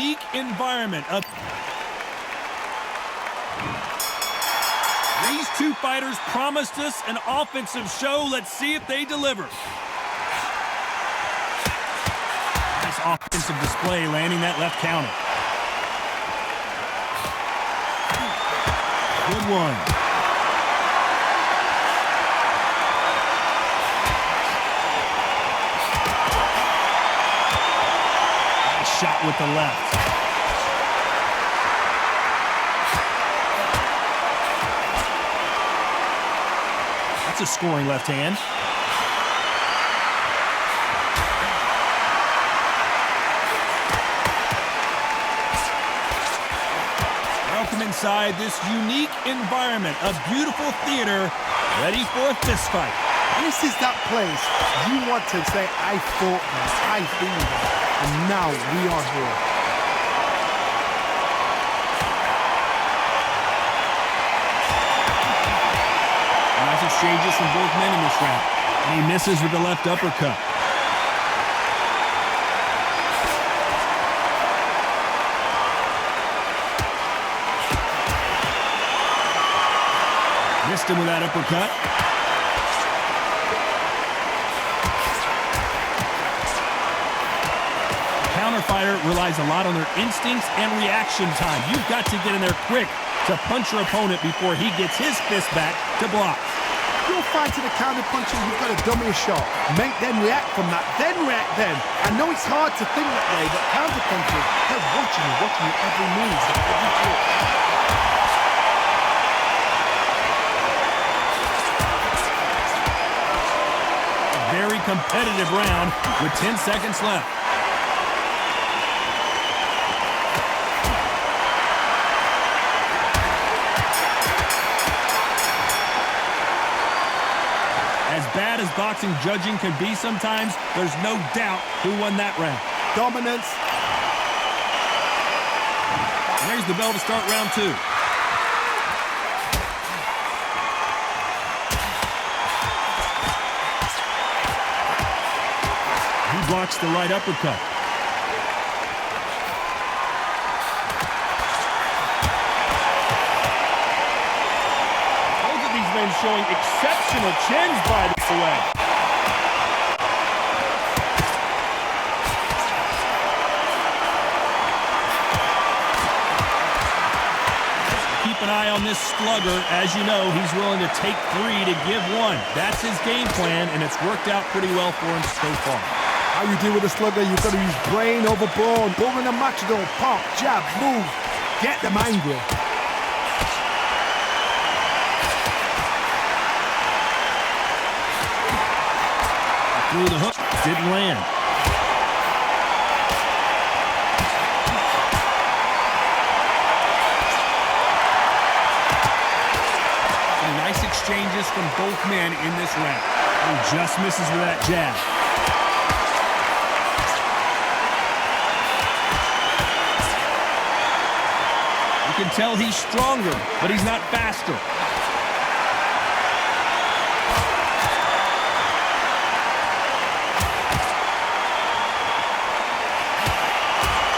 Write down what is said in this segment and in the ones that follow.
unique environment of... These two fighters promised us an offensive show. Let's see if they deliver. Nice offensive display, landing that left counter. Good one. Nice shot with the left. That's a scoring left hand. Welcome inside this unique environment, a beautiful theater, ready for a fist fight. This is that place you want to say, I fought this, I've been there, and now we are here. Nice exchanges from both men in this round. And he misses with the left uppercut. Missed him with that uppercut. Counter fighter relies a lot on their instincts and reaction time. You've got to get in there quick to punch your opponent before he gets his fist back to block. You're fighting a counter puncher, you've got to dummy a shot. Make them react from that, then react then. I know it's hard to think that way, but counter punchers, they're watching you every move, every trick. Very competitive round with 10 seconds left. As bad as boxing judging can be sometimes, there's no doubt who won that round. Dominance. And there's the bell to start round two. Blocks the right uppercut. Both of these men showing exceptional chins by the way. Keep an eye on this slugger. As you know, he's willing to take three to give one. That's his game plan, and it's worked out pretty well for him so far. How you deal with a slugger, you've got to use brain over brawn. Bull in a matador, pop, jab, move. Get them angry. Through the hook, didn't land. Some nice exchanges from both men in this round. He just misses with that jab. You can tell he's stronger, but he's not faster.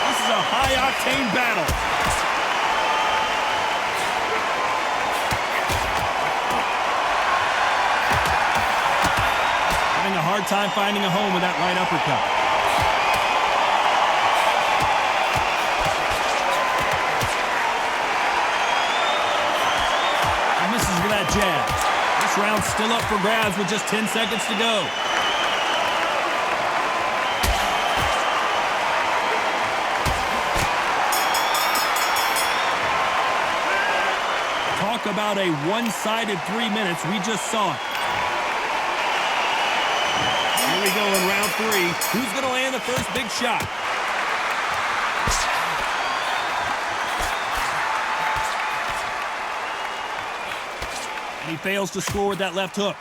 This is a high-octane battle. Having a hard time finding a home with that right uppercut. That jab. This round's still up for grabs with just 10 seconds to go. Talk about a one-sided 3 minutes. We just saw it. Here we go in round three. Who's going to land the first big shot? He fails to score with that left hook.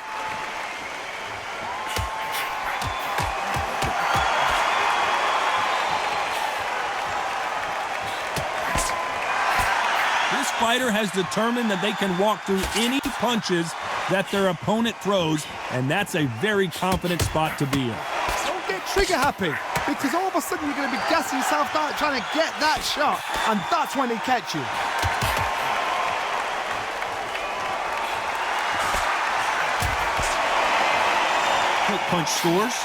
This fighter has determined that they can walk through any punches that their opponent throws, and that's a very confident spot to be in. Don't get trigger happy. because all of a sudden you're going to be gassing yourself out trying to get that shot, and that's when they catch you. Quick punch scores.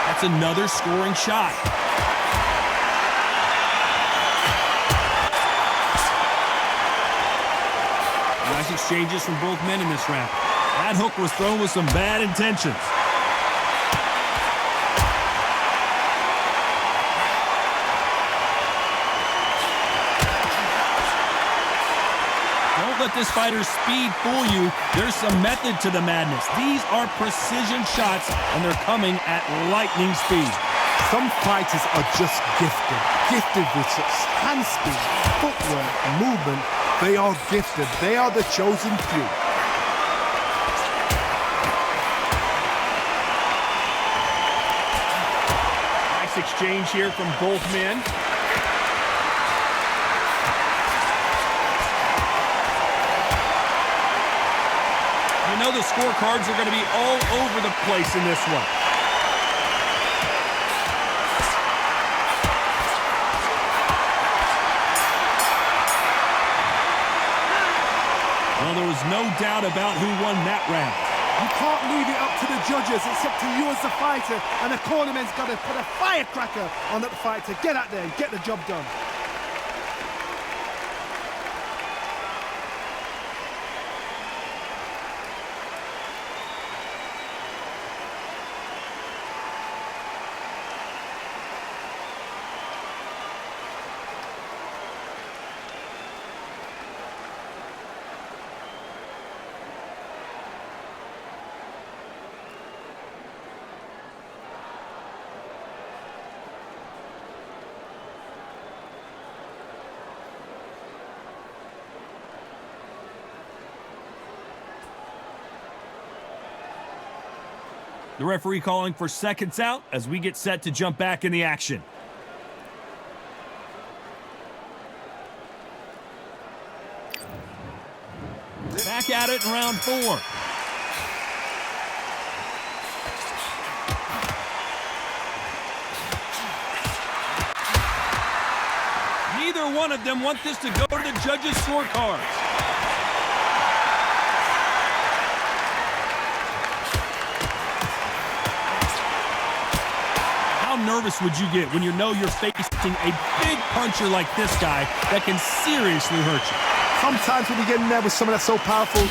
That's another scoring shot. Nice exchanges from both men in this round. That hook was thrown with some bad intentions. Don't let this fighter's speed fool you. There's some method to the madness. These are precision shots, and they're coming at lightning speed. Some fighters are just gifted with such hand speed, footwork, movement. They are gifted. They are the chosen few. Nice exchange here from both men. You know the scorecards are going to be all over the place in this one. Well, there was no doubt about who won that round. You can't leave it up to the judges. It's up to you as the fighter, and the cornerman's got to put a firecracker on that fighter. Get out there and get the job done. The referee calling for seconds out as we get set to jump back in the action. Back at it in round 4. Neither one of them want this to go to the judges' scorecards. How nervous would you get when you know you're facing a big puncher like this guy that can seriously hurt you? Sometimes when you get in there with someone that's so powerful,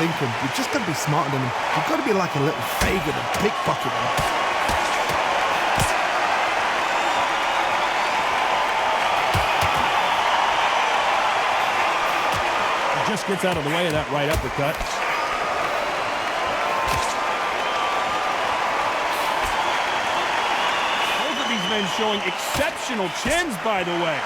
thinking, you've just got to be smarter than him. You've got to be like a little faggot and pickpocket him. Just gets out of the way of that right uppercut. Both of these men showing exceptional chins, by the way.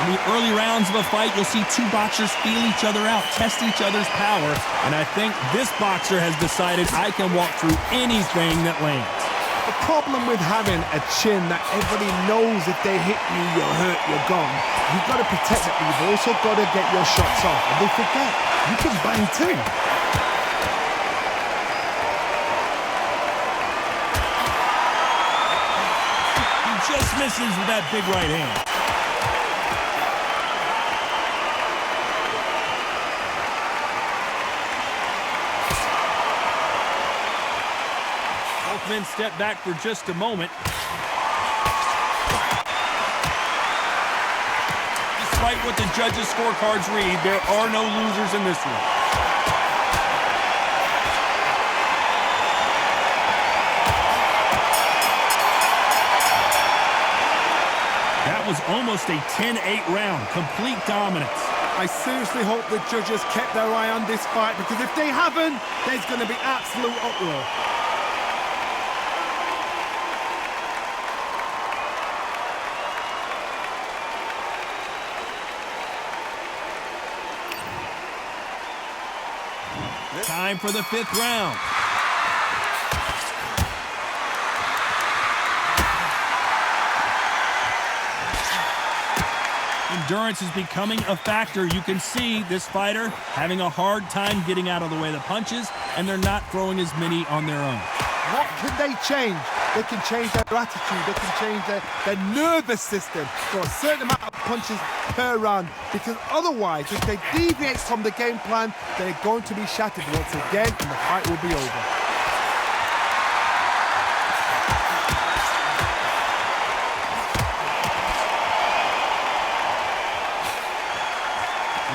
In the early rounds of a fight, you'll see two boxers feel each other out, test each other's power, and I think this boxer has decided I can walk through anything that lands. The problem with having a chin that everybody knows if they hit you, you're hurt, you're gone. You've got to protect it, but you've also got to get your shots off. And they forget, you can bang too. He just misses with that big right hand. Men step back for just a moment. Despite what the judges' scorecards read, there are no losers in this one. That was almost a 10-8 round, complete dominance. I seriously hope the judges kept their eye on this fight, because if they haven't, there's going to be absolute uproar. Time for the 5th round. Endurance is becoming a factor. You can see this fighter having a hard time getting out of the way of the punches, and they're not throwing as many on their own. What can they change? They can change their attitude. They can change their nervous system for a certain amount of punches per round. Because otherwise, if they deviate from the game plan, they're going to be shattered once again, and the fight will be over.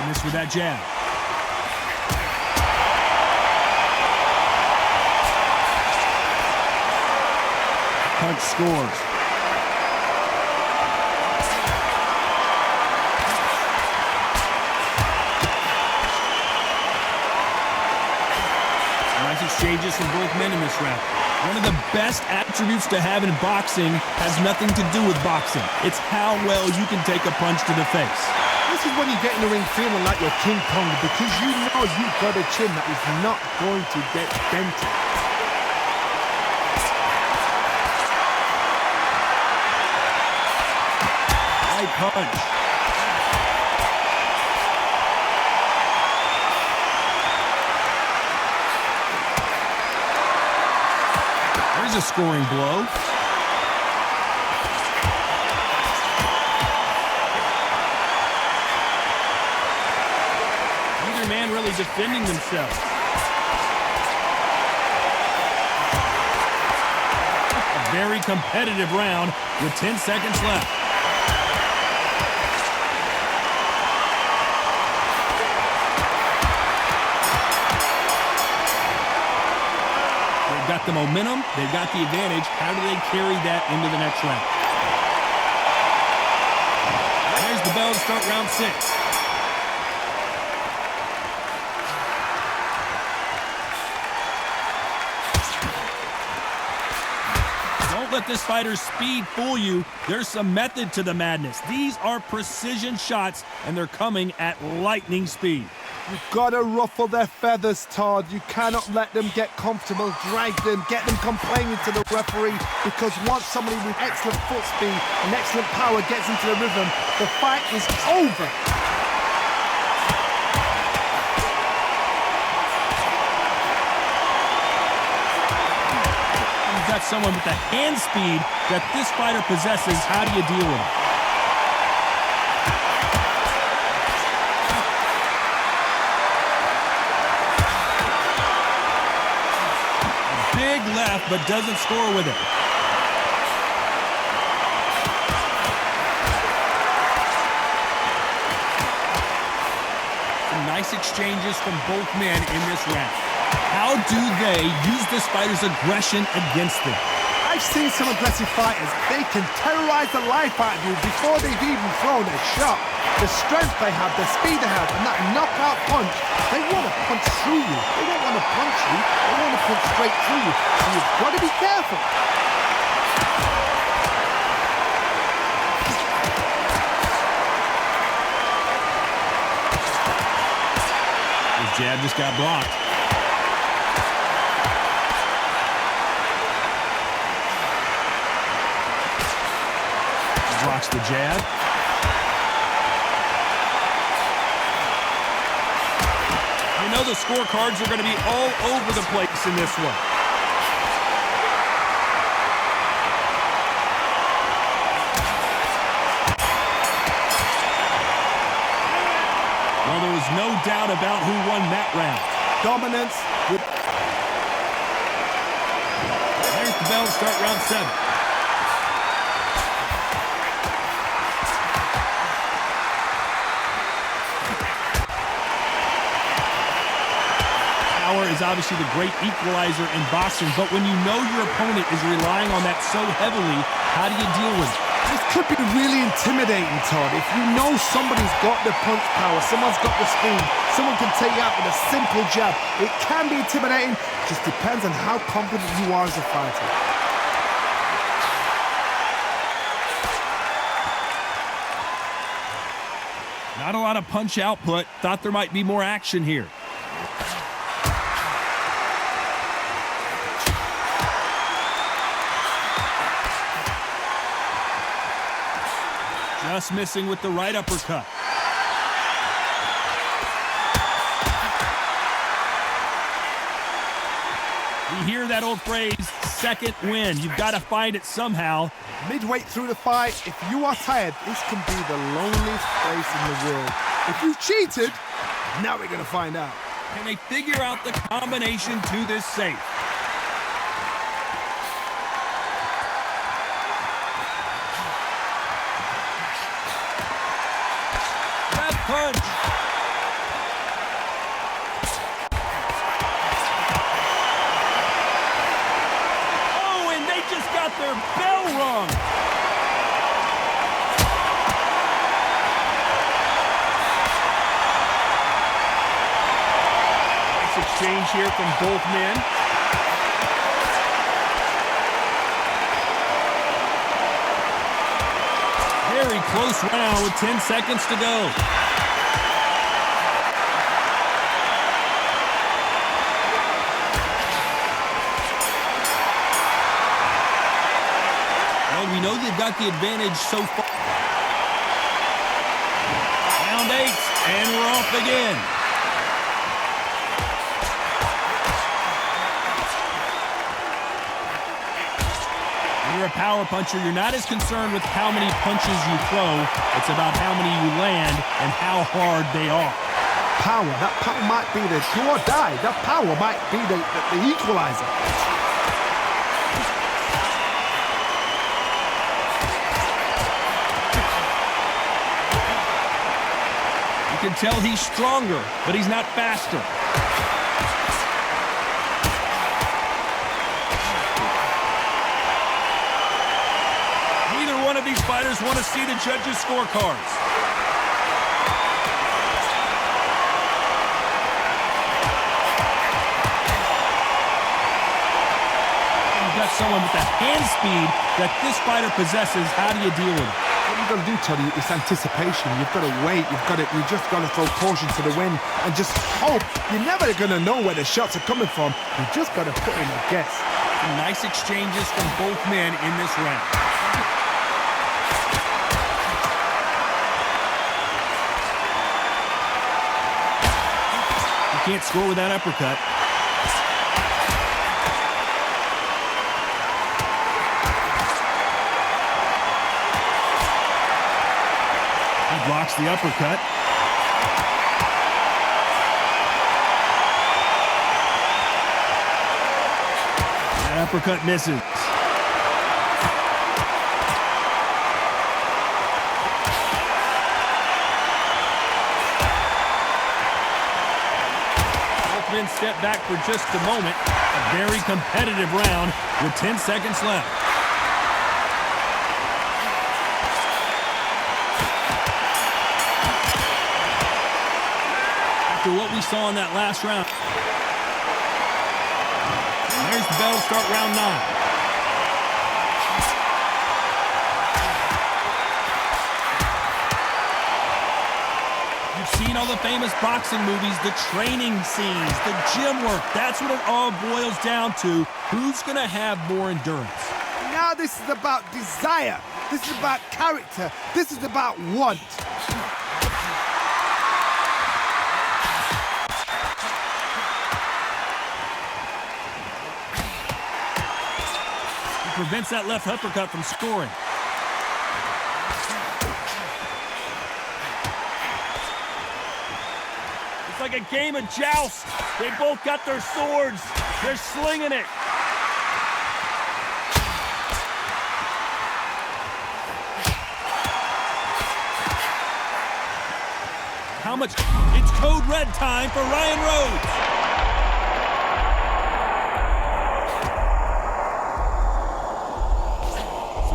Miss with that jab. Punch scores. Nice exchanges from both men in this round. One of the best attributes to have in boxing has nothing to do with boxing. It's how well you can take a punch to the face. This is when you get in the ring feeling like you're King Kong, because you know you've got a chin that is not going to get dented. Right punch. There's a scoring blow. Man really defending themselves. A very competitive round with 10 seconds left. They've got the momentum, they've got the advantage. How do they carry that into the next round? There's the bell to start round 6. Let this fighter's speed fool you. There's some method to the madness. These are precision shots, and they're coming at lightning speed. You've got to ruffle their feathers, Todd. You cannot let them get comfortable, drag them, get them complaining to the referee, because once somebody with excellent foot speed and excellent power gets into the rhythm, the fight is over. Got someone with the hand speed that this fighter possesses. How do you deal with it? Big left, but doesn't score with it. Some nice exchanges from both men in this round. How do they use this fighter's aggression against them? I've seen some aggressive fighters. They can terrorize the life out of you before they've even thrown a shot. The strength they have, the speed they have, and that knockout punch, they want to punch through you. They don't want to punch you. They want to punch straight through you. So you've got to be careful. His jab just got blocked. Blocks the jab. You know the scorecards are going to be all over the place in this one. Well, there was no doubt about who won that round. Dominance. There's the bell to start round 7. Power is obviously the great equalizer in boxing, but when you know your opponent is relying on that so heavily, how do you deal with it? This could be really intimidating, Todd. If you know somebody's got the punch power, someone's got the speed, someone can take you out with a simple jab, it can be intimidating. It just depends on how confident you are as a fighter. Not a lot of punch output. Thought there might be more action here. Just missing with the right uppercut. You hear that old phrase, second win. You've got to find it somehow. Midway through the fight, if you are tired, this can be the loneliest place in the world. If you cheated, now we're going to find out. Can they figure out the combination to this safe? Left punch. Got their bell rung. Nice exchange here from both men. Very close round with 10 seconds to go. We know they've got the advantage so far. Round 8, and we're off again. When you're a power puncher, you're not as concerned with how many punches you throw. It's about how many you land and how hard they are. Power, that power might be the do or die. That power might be the equalizer. You can tell he's stronger, but he's not faster. Neither one of these fighters want to see the judges' scorecards. You've got someone with the hand speed that this fighter possesses. How do you deal with it? What you've got to do, Toddy, is anticipation. You've got to wait. You just got to throw caution to the wind and just hope. You're never going to know where the shots are coming from. You just got to put in a guess. Some nice exchanges from both men in this round. You can't score with that uppercut. Blocks the uppercut. That uppercut misses. Both men step back for just a moment. A very competitive round with 10 seconds left. After what we saw in that last round. There's the bell to start round 9. You've seen all the famous boxing movies, the training scenes, the gym work. That's what it all boils down to. Who's going to have more endurance? Now this is about desire. This is about character. This is about want. Prevents that left uppercut from scoring. It's like a game of joust. They both got their swords. They're slinging it. How much? It's code red time for Ryan Rhodes.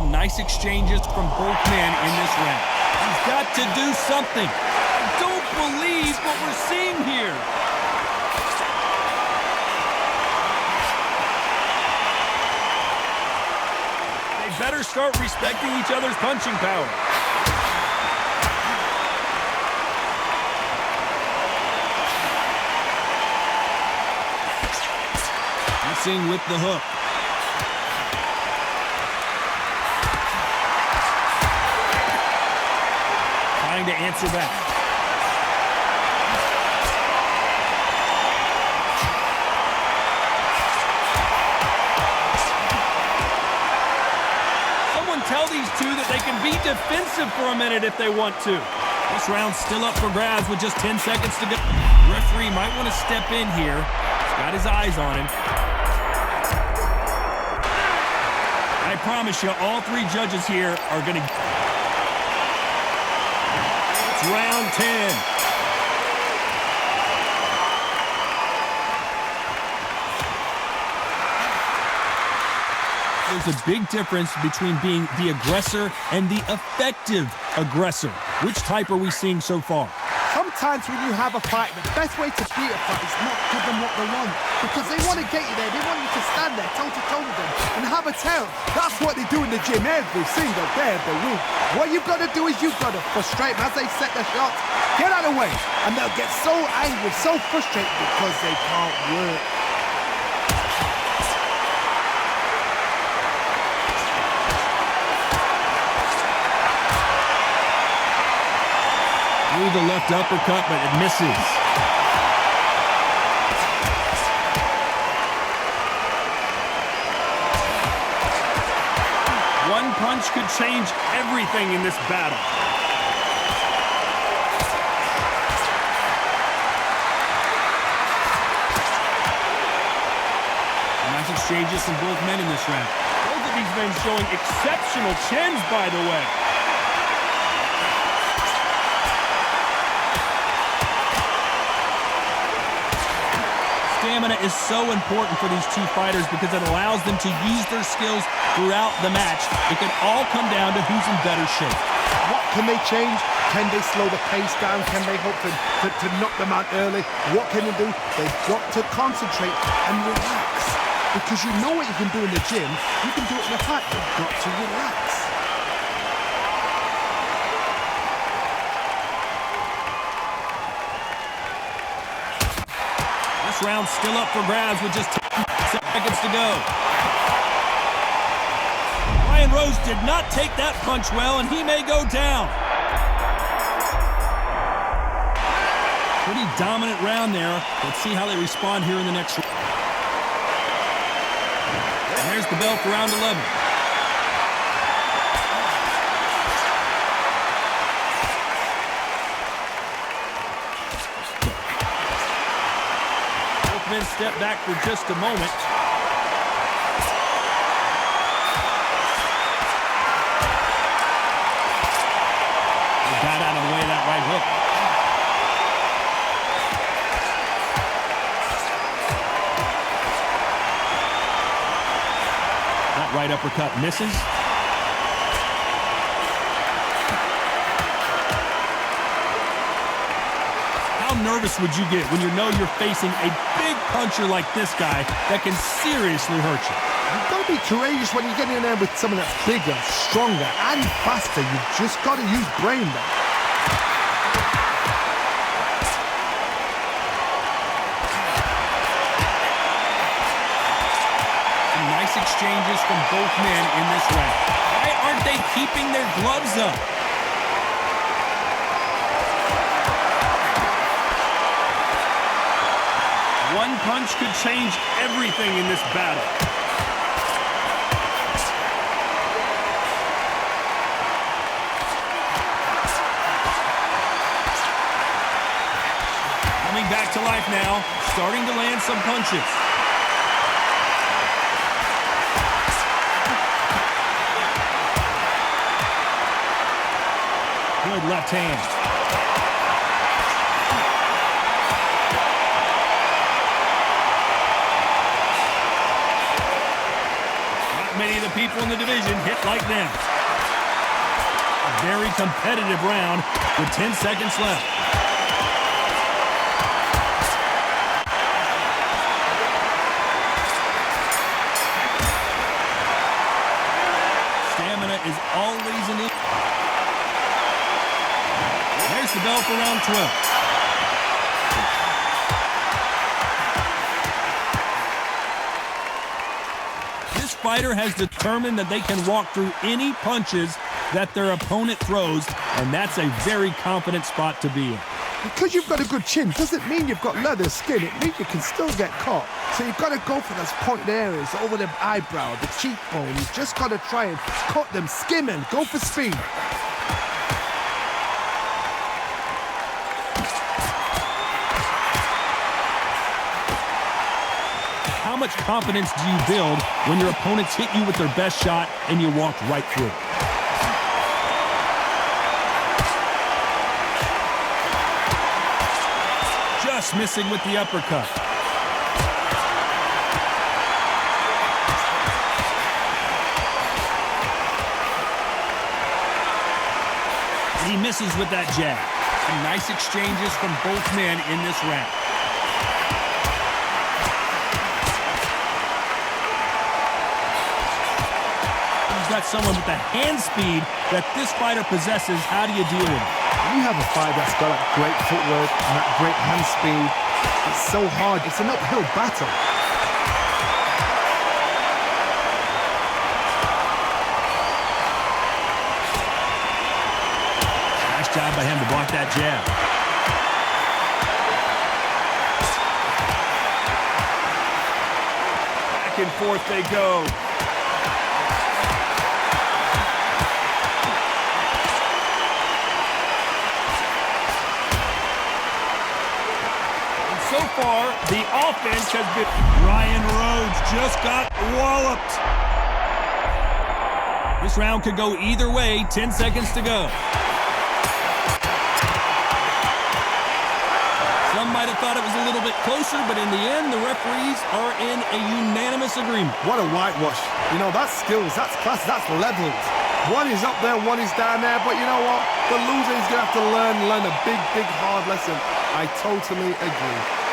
Nice exchanges from both men in this round. He's got to do something. I don't believe what we're seeing here. They better start respecting each other's punching power. Missing with the hook. to answer back. Someone tell these two that they can be defensive for a minute if they want to. This round's still up for grabs with just 10 seconds to go. Referee might want to step in here. He's got his eyes on him. I promise you, all three judges here are going to... It's round 10. There's a big difference between being the aggressor and the effective aggressor. Which type are we seeing so far? Sometimes when you have a fight, the best way to beat a fight is not give them what they want. Because they want to get you there. They want you to stand there toe-to-toe with them and have a tell. That's what they do in the gym every single day of the week. What you've got to do is you've got to frustrate them as they set their shots. Get out of the way. And they'll get so angry, so frustrated because they can't work. Through the left uppercut, but it misses. One punch could change everything in this battle. Nice exchanges from both men in this round. Both of these men showing exceptional chins, by the way. Stamina is so important for these two fighters because it allows them to use their skills throughout the match. It can all come down to who's in better shape. What can they change? Can they slow the pace down? Can they hope to knock them out early? What can they do? They've got to concentrate and relax. Because you know what you can do in the gym, you can do it in the fight. You've got to relax. This round's still up for grabs with just 10 seconds to go. Ryan Rose did not take that punch well, and he may go down. Pretty dominant round there. Let's see how they respond here in the next round. And there's the bell for round 11. Men step back for just a moment. They got out of the way of that right hook. That right uppercut misses. How nervous would you get when you know you're facing a big puncher like this guy that can seriously hurt you? You've got to be courageous when you get in there with someone that's bigger, stronger, and faster. You've just got to use brain there. Some nice exchanges from both men in this round. Why aren't they keeping their gloves up? One punch could change everything in this battle. Coming back to life now, starting to land some punches. Good left hand. Many of the people in the division hit like them. A very competitive round with 10 seconds left. Stamina is always an issue. There's the bell for round 12. Fighter has determined that they can walk through any punches that their opponent throws, and that's a very confident spot to be in. Because you've got a good chin doesn't mean you've got leather skin. It means you can still get caught. So you've got to go for those pointed areas over the eyebrow, the cheekbone. You've just got to try and cut them, skim them, go for speed. How much confidence do you build when your opponents hit you with their best shot and you walk right through? Just missing with the uppercut. He misses with that jab. Some nice exchanges from both men in this round. He's got someone with the hand speed that this fighter possesses. How do you deal with it? When you have a fighter that's got that great footwork and that great hand speed, it's so hard. It's an uphill battle. Nice job by him to block that jab. Back and forth they go. So far, the offense has been... Ryan Rhodes just got walloped. This round could go either way. 10 seconds to go. Some might have thought it was a little bit closer, but in the end, the referees are in a unanimous agreement. What a whitewash. You know, that's skills, that's class, that's levels. One is up there, one is down there, but you know what? The loser is going to have to learn a big, hard lesson. I totally agree.